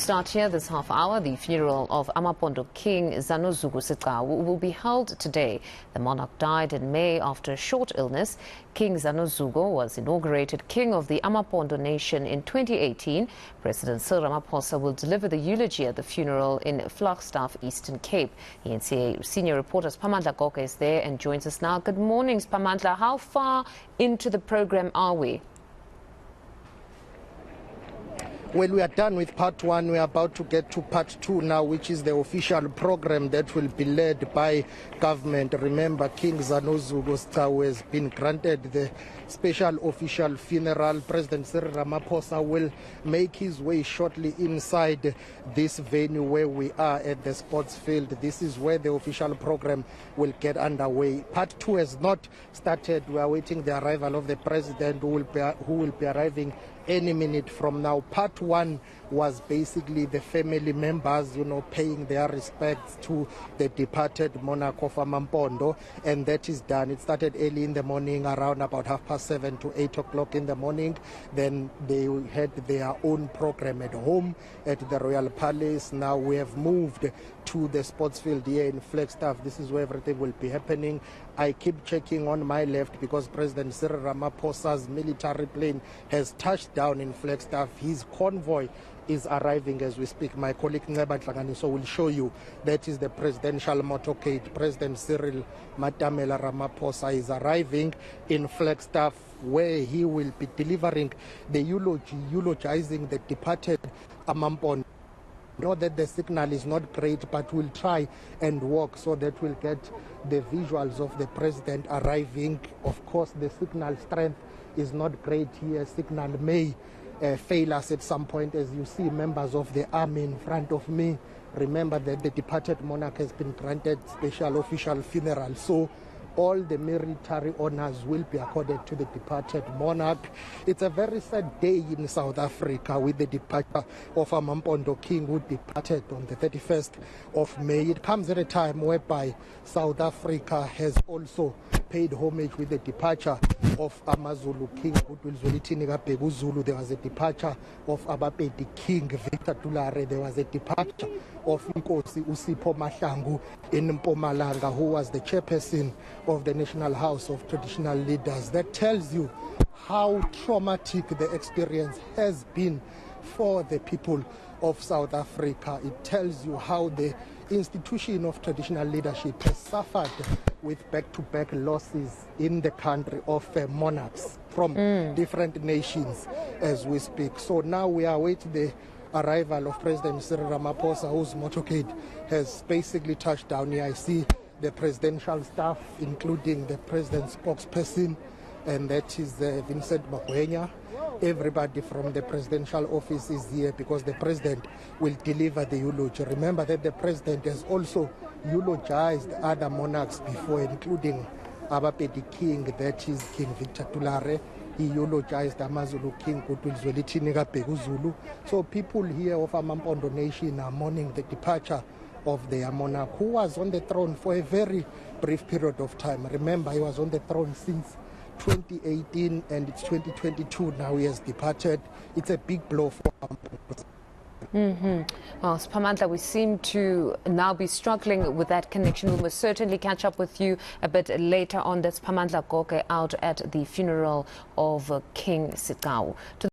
start here this half hour. The funeral of Amapondo King Zanozuko Sigcau will be held today. The monarch died in May after a short illness. King Zanozuko was inaugurated king of the Amapondo nation in 2018. President Cyril Ramaphosa will deliver the eulogy at the funeral in Flagstaff, Eastern Cape. eNCA senior reporter Siphamandla Goge is there and joins us now. Good morning, Siphamandla. How far into the program are we? Well, we are done with part one. We are about to get to part two now, which is the official program that will be led by government. Remember, King Zanozuko Sigcau has been granted the special official funeral. President Cyril Ramaphosa will make his way shortly inside this venue where we are at the sports field. This is where the official program will get underway. Part two has not started. We are waiting the arrival of the president who will be arriving any minute from now. Part one was basically the family members, paying their respects to the departed monarch of Amapondo, and that is done. It started early in the morning, around about 7:30 to 8 o'clock in the morning. Then they had their own program at home at the Royal Palace. Now we have moved to the sports field here in Flagstaff. This is where everything will be happening. I keep checking on my left because President Cyril Ramaphosa's military plane has touched down in Flagstaff. His convoy is arriving as we speak. My colleague Nceba Tlanganiso will show you. That is the presidential motorcade. President Cyril Matamela Ramaphosa is arriving in Flagstaff, where he will be delivering the eulogy, eulogizing the departed Amapondo. Know that the signal is not great, but we'll try and walk so that we'll get the visuals of the president arriving. Of course, the signal strength is not great here. Signal may fail us at some point, as you see members of the army in front of me. Remember that the departed monarch has been granted special official funeral, so all the military honors will be accorded to the departed monarch. It's a very sad day in South Africa with the departure of Amapondo King, who departed on the 31st of May. It comes at a time whereby South Africa has also paid homage with the departure of Amazulu King. There was a departure of Abapedi King Victor Tulare. There was a departure of Nkosi Siphamandla in Mpumalanga, who was the chairperson of the National House of Traditional Leaders. That tells you how traumatic the experience has been for the people of South Africa. It tells you how the institution of traditional leadership has suffered with back-to-back losses in the country of monarchs from different nations as we speak. So now we await the arrival of President Cyril Ramaphosa, whose motorcade has basically touched down here. I see the presidential staff, including the president's spokesperson, and that is Vincent Magwenya. Everybody from the presidential office is here because the president will deliver the eulogy. Remember that the president has also eulogized other monarchs before, including Abapedi King, that is King Victor Tulare. He eulogized Amazulu King Zulu. So people here of Amapondo Nation are mourning the departure of their monarch, who was on the throne for a very brief period of time. Remember, he was on the throne since 2018 and it's 2022 now. He has departed. It's a big blow for Well, Siphamandla, we seem to now be struggling with that connection. We must certainly catch up with you a bit later on. That's Siphamandla Goge out at the funeral of King Sigcau.